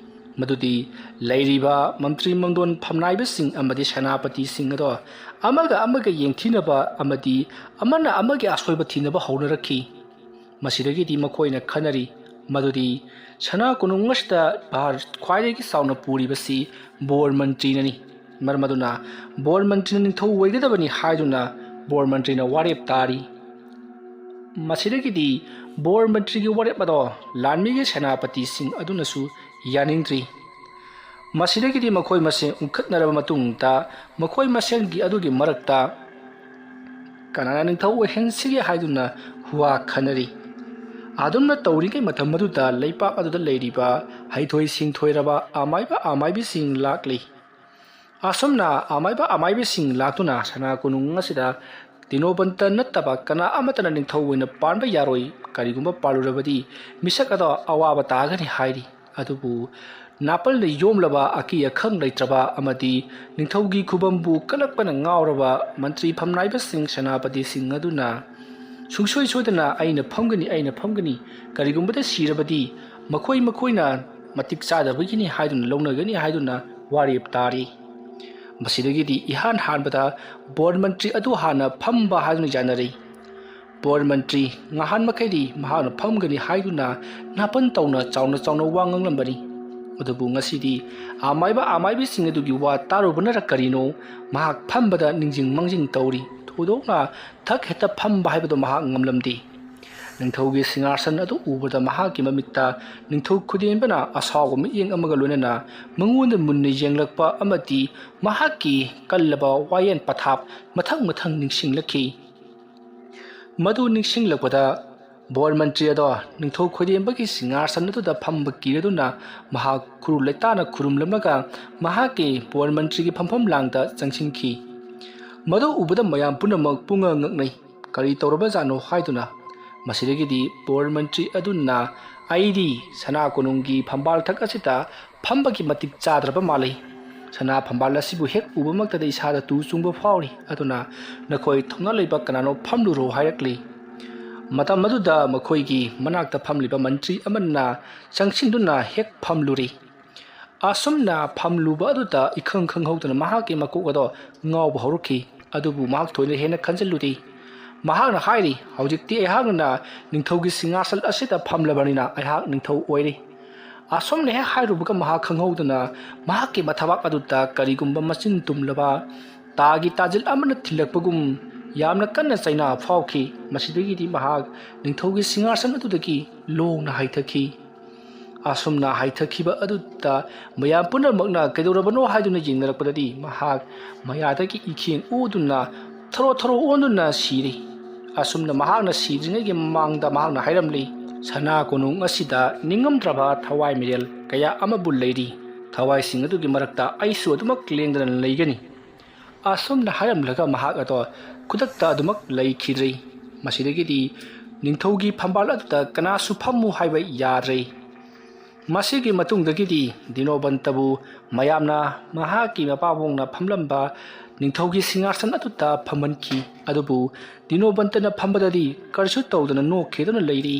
ꯃꯗꯨꯗꯤ ꯂꯩꯔꯤꯕ ꯃꯟꯇ꯭ꯔꯤ ꯃꯪꯗꯣꯟ ꯐꯝꯅꯥꯏꯕꯁꯤꯡ ꯑꯃꯗꯤ ꯁꯦꯅꯥꯄꯇꯤꯁꯤꯡ ꯑꯗꯣ ꯑꯃꯒ ꯌꯦꯡꯊꯤꯅꯕ ꯑꯃꯗꯤ ꯑꯃꯅ ꯑꯃꯒꯤ ꯑꯁꯣꯏꯕ ꯊꯤꯅꯕ ꯍꯧꯅꯔꯛꯈꯤ꯫ ꯃꯁꯤꯗꯒꯤꯗꯤ ꯃꯈꯣꯏꯅ ꯈꯟꯅꯔꯤ ꯃꯗꯨꯗꯤ ꯁꯅꯥ ꯀꯣꯅꯨꯡ ꯑꯁꯤꯗ ꯚꯥꯔ ꯈ꯭ꯋꯥꯏꯗꯒꯤ ꯆꯥꯎꯅ ꯄꯨꯔꯤꯕꯁꯤ ꯕꯣꯔ ꯃꯟꯇ꯭ꯔꯤꯅꯅꯤ꯫ ꯃꯔꯝ ꯑꯗꯨꯅ ꯕꯣꯔ ꯃꯟꯇ꯭ꯔꯤꯅ ꯅꯤꯡꯊꯧ ꯑꯣꯏꯒꯗꯕꯅꯤ ꯍꯥꯏꯗꯨꯅ ꯕꯣꯔ ꯃꯟꯇ꯭ꯔꯤꯅ ꯋꯥꯔꯦꯞ ꯇꯥꯔꯤ꯫ ꯃꯁꯤꯗꯒꯤꯗꯤ ꯕꯣꯔ ꯃꯟꯇ꯭ꯔꯤꯒꯤ ꯋꯥꯔꯦꯞ ꯑꯗꯣ ꯂꯥꯟꯃꯤꯒꯤ ꯁꯦꯅꯥꯄꯇꯤꯁꯤꯡ ꯑꯗꯨꯅꯁꯨ ꯌꯥꯅꯤꯡꯗ꯭ꯔꯤ꯫ ꯃꯁꯤꯗꯒꯤꯗꯤ ꯃꯈꯣꯏ ꯃꯁꯦꯟ ꯎꯪꯈꯠꯅꯔꯕ ꯃꯇꯨꯡꯗ ꯃꯈꯣꯏ ꯃꯁꯦꯟꯒꯤ ꯑꯗꯨꯒꯤ ꯃꯔꯛꯇ ꯀꯅꯥꯅ ꯅꯤꯡꯊꯧ ꯑꯣꯏꯍꯟꯁꯤꯒꯦ ꯍꯥꯏꯗꯨꯅ ꯋꯥ ꯈꯟꯅꯔꯤ꯫ ꯑꯗꯨꯝꯅ ꯇꯧꯔꯤꯉꯩ ꯃꯇꯝ ꯑꯗꯨꯗ ꯂꯩꯄꯥꯛ ꯑꯗꯨꯗ ꯂꯩꯔꯤꯕ ꯍꯩꯊꯣꯏ ꯁꯤꯡꯊꯣꯏꯔꯕ ꯑꯃꯥꯏꯕꯤꯁꯤꯡ ꯂꯥꯛꯂꯤ꯫ ꯑꯁꯨꯝꯅ ꯑꯃꯥꯏꯕꯤꯁꯤꯡ ꯂꯥꯛꯇꯨꯅ ꯁꯅꯥ ꯀꯣꯅꯨꯡ ꯑꯁꯤꯗ ꯇꯤꯅꯣꯕꯟꯇ ꯅꯠꯇꯕ ꯀꯅꯥ ꯑꯃꯠꯇꯅ ꯅꯤꯡꯊꯧ ꯑꯣꯏꯅ ꯄꯥꯟꯕ ꯌꯥꯔꯣꯏ, ꯀꯔꯤꯒꯨꯝꯕ ꯄꯥꯜꯂꯨꯔꯕꯗꯤ ꯃꯤꯁꯛ ꯑꯗꯣ ꯑꯋꯥꯕ ꯇꯥꯒꯅꯤ ꯍꯥꯏꯔꯤ꯫ ꯑꯗꯨꯕꯨ ꯅꯥꯄꯜꯅ ꯌꯣꯝꯂꯕ ꯑꯀꯤ ꯑꯈꯪ ꯂꯩꯇ꯭ꯔꯕ ꯑꯃꯗꯤ ꯅꯤꯡꯊꯧꯒꯤ ꯈꯨꯕꯝꯕꯨ ꯀꯜꯂꯛꯄꯅ ꯉꯥꯎꯔꯕ ꯃꯟꯇ꯭ꯔꯤ ꯐꯝꯅꯥꯏꯕꯁꯤꯡ ꯁꯦꯅꯥꯄꯇꯤꯁꯤꯡ ꯑꯗꯨꯅ ꯁꯨꯡꯁꯣꯏ ꯁꯣꯏꯗꯅ ꯑꯩꯅ ꯐꯝꯒꯅꯤ, ꯀꯔꯤꯒꯨꯝꯕꯗ ꯁꯤꯔꯕꯗꯤ ꯃꯈꯣꯏꯅ ꯃꯇꯤꯛ ꯆꯥꯗꯕꯒꯤꯅꯤ ꯍꯥꯏꯗꯨꯅ ꯂꯧꯅꯒꯅꯤ ꯍꯥꯏꯗꯨꯅ ꯋꯥꯔꯦꯞ ꯇꯥꯔꯤ꯫ ꯃꯁꯤꯗꯒꯤꯗꯤ ꯏꯍꯥꯟ ꯍꯥꯟꯕꯗ ꯕꯣꯔ ꯃꯟꯇ꯭ꯔꯤ ꯑꯗꯨ ꯍꯥꯟꯅ ꯐꯝꯕ ꯍꯥꯏꯗꯨꯅ ꯌꯥꯅꯔꯤ꯫ ꯕꯣꯔ ꯃꯟꯇ꯭ꯔꯤ ꯉꯍꯥꯟ ꯃꯈꯩꯗꯤ ꯃꯍꯥꯛꯅ ꯐꯝꯒꯅꯤ ꯍꯥꯏꯗꯨꯅ ꯅꯥꯄꯟ ꯇꯧꯅ ꯆꯥꯎꯅ ꯋꯥ ꯉꯥꯡꯂꯝꯕꯅꯤ꯫ ꯑꯗꯨꯕꯨ ꯉꯁꯤꯗꯤ ꯑꯃꯥꯏꯕꯤꯁꯤꯡ ꯑꯗꯨꯒꯤ ꯋꯥ ꯇꯥꯔꯨꯕꯅꯔ ꯀꯔꯤꯅꯣ ꯃꯍꯥꯛ ꯐꯝꯕꯗ ꯅꯤꯡꯖꯤꯡ ꯃꯥꯡꯖꯤꯡ ꯇꯧꯔꯤ꯫ ꯊꯣꯏꯗꯣꯛꯅ ꯊꯛ ꯍꯦꯛꯇ ꯐꯝꯕ ꯍꯥꯏꯕꯗꯣ ꯃꯍꯥꯛ ꯉꯝꯂꯝꯗꯦ꯫ ꯅꯤꯡꯊꯧꯒꯤ ꯁꯤꯡꯍꯥꯁꯟ ꯑꯗꯨ ꯎꯕꯗ ꯃꯍꯥꯛꯀꯤ ꯃꯃꯤꯠꯇ ꯅꯤꯡꯊꯧ ꯈꯨꯗꯦꯝꯕꯅ ꯑꯁꯥꯎꯕ ꯃꯤꯠꯌꯦꯡ ꯑꯃꯒ ꯂꯣꯏꯅꯅ ꯃꯉꯣꯟꯗ ꯃꯨꯟꯅ ꯌꯦꯡꯂꯛꯄ ꯑꯃꯗꯤ ꯃꯍꯥꯛꯀꯤ ꯀꯜꯂꯕ ꯋꯥꯌꯦꯜ ꯄꯊꯥꯞ ꯃꯊꯪ ꯅꯤꯡꯁꯤꯡꯂꯛꯈꯤ꯫ ꯃꯗꯨ ꯅꯤꯡꯁꯤꯡꯂꯛꯄꯗ ꯕꯣꯔ ꯃꯟꯇ꯭ꯔꯤ ꯑꯗꯣ ꯅꯤꯡꯊꯧ ꯈꯣꯏꯗꯦꯝꯕꯒꯤ ꯁꯤꯡꯍꯥꯁꯟ ꯑꯗꯨꯗ ꯐꯝꯕ ꯀꯤꯔꯗꯨꯅ ꯃꯍꯥꯛ ꯈꯨꯔꯨ ꯂꯩꯇꯥꯅ ꯈꯨꯔꯨꯝꯂꯝꯂꯒ ꯃꯍꯥꯛꯀꯤ ꯕꯣꯔ ꯃꯟꯇ꯭ꯔꯤꯒꯤ ꯐꯝꯐꯝ ꯂꯥꯡꯗ ꯆꯪꯁꯤꯟꯈꯤ꯫ ꯃꯗꯨ ꯎꯕꯗ ꯃꯌꯥꯝ ꯄꯨꯝꯅꯃꯛ ꯄꯨꯡꯉꯛ ꯉꯛꯅꯩ, ꯀꯔꯤ ꯇꯧꯔꯕꯖꯥꯠꯅꯣ ꯍꯥꯏꯗꯨꯅ꯫ ꯃꯁꯤꯗꯒꯤꯗꯤ ꯕꯣꯔ ꯃꯟꯇ꯭ꯔꯤ ꯑꯗꯨꯅ ꯑꯩꯗꯤ ꯁꯅꯥ ꯀꯣꯅꯨꯡꯒꯤ ꯐꯝꯕꯥꯜꯊꯛ ꯑꯁꯤꯗ ꯐꯝꯕꯒꯤ ꯃꯇꯤꯛ ꯆꯥꯗ꯭ꯔꯕ ꯃꯥꯜꯂꯤ꯫ ꯁꯅꯥ ꯐꯝꯕꯥꯜ ꯑꯁꯤꯕꯨ ꯍꯦꯛ ꯎꯕꯃꯛꯇꯗ ꯏꯁꯥꯗ ꯇꯨ ꯆꯨꯡꯕ ꯐꯥꯎꯔꯤ꯫ ꯑꯗꯨꯅ ꯅꯈꯣꯏ ꯊꯧꯅꯥ ꯂꯩꯕ ꯀꯅꯥꯅꯣ ꯐꯝꯂꯨꯔꯣ ꯍꯥꯏꯔꯛꯂꯤ꯫ ꯃꯇꯝ ꯑꯗꯨꯗ ꯃꯈꯣꯏꯒꯤ ꯃꯅꯥꯛꯇ ꯐꯝꯂꯤꯕ ꯃꯟꯇ꯭ꯔꯤ ꯑꯃꯅ ꯆꯪꯁꯤꯟꯗꯨꯅ ꯍꯦꯛ ꯐꯝꯂꯨꯔꯤ꯫ ꯑꯁꯨꯝꯅ ꯐꯝꯂꯨꯕ ꯑꯗꯨꯗ ꯏꯈꯪ ꯈꯪꯍꯧꯗꯅ ꯃꯍꯥꯛꯀꯤ ꯃꯀꯣꯛ ꯑꯗꯣ ꯉꯥꯎꯕ ꯍꯧꯔꯛꯈꯤ꯫ ꯑꯗꯨꯕꯨ ꯃꯍꯥꯛ ꯊꯣꯏꯅ ꯍꯦꯟꯅ ꯈꯟꯖꯤꯜꯂꯨꯗꯦ꯫ ꯃꯍꯥꯛꯅ ꯍꯥꯏꯔꯤ, ꯍꯧꯖꯤꯛꯇꯤ ꯑꯩꯍꯥꯛꯅ ꯅꯤꯡꯊꯧꯒꯤ ꯁꯤꯡꯍꯥꯁꯟ ꯑꯁꯤꯗ ꯐꯝꯂꯕꯅꯤꯅ ꯑꯩꯍꯥꯛ ꯅꯤꯡꯊꯧ ꯑꯣꯏꯔꯦ꯫ ꯑꯁꯨꯝꯅ ꯍꯦꯛ ꯍꯥꯏꯔꯨꯕꯒ ꯃꯍꯥꯛ ꯈꯪꯍꯧꯗꯅ ꯃꯍꯥꯛꯀꯤ ꯃꯊꯕꯥꯛ ꯑꯗꯨꯗ ꯀꯔꯤꯒꯨꯝꯕ ꯃꯆꯤꯟ ꯇꯨꯝꯂꯕ ꯇꯥꯒꯤ ꯇꯥꯖꯤꯜ ꯑꯃꯅ ꯊꯤꯜꯂꯛꯄꯒꯨꯝ ꯌꯥꯝꯅ ꯀꯟꯅ ꯆꯩꯅꯥ ꯐꯥꯎꯈꯤ꯫ ꯃꯁꯤꯗꯒꯤꯗꯤ ꯃꯍꯥꯛ ꯅꯤꯡꯊꯧꯒꯤ ꯁꯤꯡꯍꯥꯁꯟ ꯑꯗꯨꯗꯒꯤ ꯂꯣꯡꯅ ꯍꯥꯏꯊꯈꯤ꯫ ꯑꯁꯨꯝꯅ ꯍꯥꯏꯊꯈꯤꯕ ꯑꯗꯨꯗ ꯃꯌꯥꯝ ꯄꯨꯝꯅꯃꯛꯅ ꯀꯩꯗꯧꯔꯕꯅꯣ ꯍꯥꯏꯗꯨꯅ ꯌꯦꯡꯅꯔꯛꯄꯗꯗꯤ ꯃꯍꯥꯛ ꯃꯌꯥꯗꯒꯤ ꯏꯈꯦꯡ ꯑꯣꯗꯨꯅ ꯊꯔꯣ ꯑꯣꯟꯗꯨꯅ ꯁꯤꯔꯤ꯫ ꯑꯁꯨꯝꯅ ꯃꯍꯥꯛꯅ ꯁꯤꯗ꯭ꯔꯤꯉꯩꯒꯤ ꯃꯃꯥꯡꯗ ꯃꯍꯥꯛꯅ ꯍꯥꯏꯔꯝꯂꯤ, ꯁꯅꯥ ꯀꯣꯅꯨꯡ ꯑꯁꯤꯗ ꯅꯤꯡꯉꯝꯗ꯭ꯔꯕ ꯊꯋꯥꯏ ꯃꯤꯔꯦꯜ ꯀꯌꯥ ꯑꯃꯕꯨ ꯂꯩꯔꯤ꯫ ꯊꯋꯥꯏꯁꯤꯡ ꯑꯗꯨꯒꯤ ꯃꯔꯛꯇ ꯑꯩꯁꯨ ꯑꯗꯨꯃꯛ ꯂꯦꯡꯗꯅ ꯂꯩꯒꯅꯤ꯫ ꯑꯁꯨꯝꯅ ꯍꯥꯏꯔꯝꯂꯒ ꯃꯍꯥꯛ ꯑꯗꯣ ꯈꯨꯗꯛꯇ ꯑꯗꯨꯃꯛ ꯂꯩꯈꯤꯗ꯭ꯔꯦ꯫ ꯃꯁꯤꯗꯒꯤꯗꯤ ꯅꯤꯡꯊꯧꯒꯤ ꯐꯝꯕꯥꯜ ꯑꯗꯨꯗ ꯀꯅꯥꯁꯨ ꯐꯝꯃꯨ ꯍꯥꯏꯕ ꯌꯥꯗ꯭ꯔꯦ꯫ ꯃꯁꯤꯒꯤ ꯃꯇꯨꯡꯗꯒꯤꯗꯤ ꯗꯤꯅꯣꯕꯟꯇꯕꯨ ꯃꯌꯥꯝꯅ ꯃꯍꯥꯛꯀꯤ ꯃꯄꯥꯕꯨꯡꯅ ꯐꯝꯂꯝꯕ ꯅꯤꯡꯊꯧꯒꯤ ꯁꯤꯡꯍꯥꯁꯟ ꯑꯗꯨꯗ ꯐꯝꯍꯟꯈꯤ꯫ ꯑꯗꯨꯕꯨ ꯗꯤꯅꯣꯕꯟꯇꯅ ꯐꯝꯕꯗꯗꯤ ꯀꯔꯤꯁꯨ ꯇꯧꯗꯅ ꯅꯣꯛꯈꯤꯗꯨꯅ ꯂꯩꯔꯤ꯫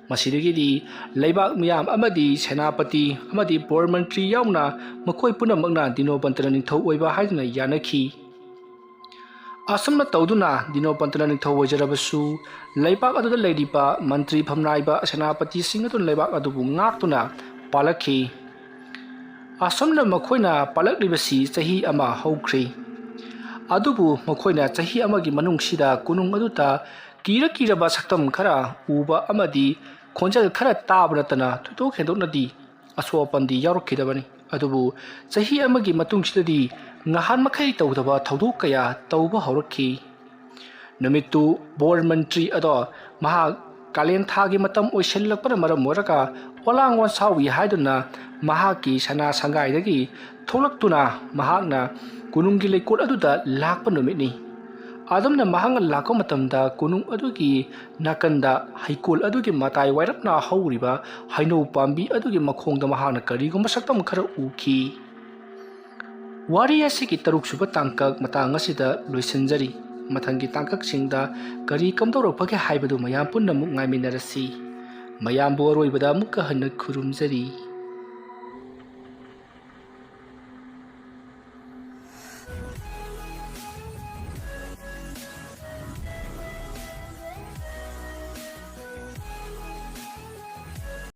ꯃꯁꯤꯗꯒꯤꯗꯤ ꯂꯩꯕꯥꯛ ꯃꯤꯌꯥꯝ ꯑꯃꯗꯤ ꯁꯦꯅꯥꯄꯇꯤ ꯑꯃꯗꯤ ꯕꯣꯔ ꯃꯟꯇ꯭ꯔꯤ ꯌꯥꯎꯅ ꯃꯈꯣꯏ ꯄꯨꯝꯅꯃꯛꯅ ꯗꯤꯅꯣꯄꯟꯇꯅ ꯅꯤꯡꯊꯧ ꯑꯣꯏꯕ ꯍꯥꯏꯗꯨꯅ ꯌꯥꯅꯈꯤ꯫ ꯑꯁꯨꯝꯅ ꯇꯧꯗꯨꯅ ꯗꯤꯅꯣꯄꯟꯇꯅ ꯅꯤꯡꯊꯧ ꯑꯣꯏꯖꯔꯕꯁꯨ ꯂꯩꯕꯥꯛ ꯑꯗꯨꯗ ꯂꯩꯔꯤꯕ ꯃꯟꯇ꯭ꯔꯤ ꯐꯝꯅꯥꯏꯕ ꯁꯦꯅꯥꯄꯇꯤꯁꯤꯡ ꯑꯗꯨꯅ ꯂꯩꯕꯥꯛ ꯑꯗꯨꯕꯨ ꯉꯥꯛꯇꯨꯅ ꯄꯥꯜꯂꯛꯈꯤ꯫ ꯑꯁꯨꯝꯅ ꯃꯈꯣꯏꯅ ꯄꯥꯜꯂꯛꯂꯤꯕꯁꯤ ꯆꯍꯤ ꯑꯃ ꯍꯧꯈ꯭ꯔꯦ꯫ ꯑꯗꯨꯕꯨ ꯃꯈꯣꯏꯅ ꯆꯍꯤ ꯑꯃꯒꯤ ꯃꯅꯨꯡꯁꯤꯗ ꯀꯣꯅꯨꯡ ꯑꯗꯨꯗ ꯀꯤꯔꯕ ꯁꯛꯇꯝ ꯈꯔ ꯎꯕ ꯑꯃꯗꯤ ꯈꯣꯟꯖꯦꯜ ꯈꯔ ꯇꯥꯕ ꯅꯠꯇꯅ ꯊꯣꯏꯗꯣꯛ ꯍꯦꯟꯗꯣꯛꯅꯗꯤ ꯑꯁꯣꯛ ꯑꯄꯟꯗꯤ ꯌꯥꯎꯔꯛꯈꯤꯗꯕꯅꯤ꯫ ꯑꯗꯨꯕꯨ ꯆꯍꯤ ꯑꯃꯒꯤ ꯃꯇꯨꯡꯁꯤꯗꯗꯤ ꯉꯍꯥꯟ ꯃꯈꯩ ꯇꯧꯗꯕ ꯊꯧꯗꯣꯛ ꯀꯌꯥ ꯇꯧꯕ ꯍꯧꯔꯛꯈꯤ꯫ ꯅꯨꯃꯤꯠꯇꯨ ꯕꯣꯔ ꯃꯟꯇ꯭ꯔꯤ ꯑꯗꯣ ꯃꯍꯥꯛ ꯀꯥꯂꯦꯟ ꯊꯥꯒꯤ ꯃꯇꯝ ꯑꯣꯏꯁꯤꯜꯂꯛꯄꯅ ꯃꯔꯝ ꯑꯣꯏꯔꯒ ꯋꯥꯂꯥꯡ ꯋꯥꯟꯁꯥꯎꯏ ꯍꯥꯏꯗꯨꯅ ꯃꯍꯥꯛꯀꯤ ꯁꯅꯥ ꯁꯪꯒꯥꯏꯗꯒꯤ ꯊꯣꯛꯂꯛꯇꯨꯅ ꯃꯍꯥꯛꯅ ꯀꯣꯅꯨꯡꯒꯤ ꯂꯩꯀꯣꯜ ꯑꯗꯨꯗ ꯂꯥꯛꯄ ꯅꯨꯃꯤꯠꯅꯤ꯫ ꯑꯗꯨꯝꯅ ꯃꯍꯥꯛꯅ ꯂꯥꯛꯄ ꯃꯇꯝꯗ ꯀꯣꯅꯨꯡ ꯑꯗꯨꯒꯤ ꯅꯥꯀꯟꯗ ꯍꯩꯀꯣꯜ ꯑꯗꯨꯒꯤ ꯃꯇꯥꯏ ꯋꯥꯏꯔꯞꯅ ꯍꯧꯔꯤꯕ ꯍꯩꯅꯧ ꯄꯥꯝꯕꯤ ꯑꯗꯨꯒꯤ ꯃꯈꯣꯡꯗ ꯃꯍꯥꯛꯅ ꯀꯔꯤꯒꯨꯝꯕ ꯁꯛꯇꯝ ꯈꯔ ꯎꯈꯤ꯫ ꯋꯥꯔꯤ ꯑꯁꯤꯒꯤ 6ꯁꯨꯕ ꯇꯥꯡꯀꯛ ꯃꯇꯥꯡ ꯑꯁꯤꯗ ꯂꯣꯏꯁꯤꯟꯖꯔꯤ꯫ ꯃꯊꯪꯒꯤ ꯇꯥꯡꯀꯛꯁꯤꯡꯗ ꯀꯔꯤ ꯀꯝꯗꯧꯔꯛꯄꯒꯦ ꯍꯥꯏꯕꯗꯨ ꯃꯌꯥꯝ ꯄꯨꯟꯅ ꯑꯃꯨꯛ ꯉꯥꯏꯃꯤꯟꯅꯔꯁꯤ꯫ ꯃꯌꯥꯝꯕꯨ ꯑꯔꯣꯏꯕꯗ ꯑꯃꯨꯛꯀ ꯍꯟꯅ ꯈꯨꯔꯨꯝꯖꯔꯤ꯫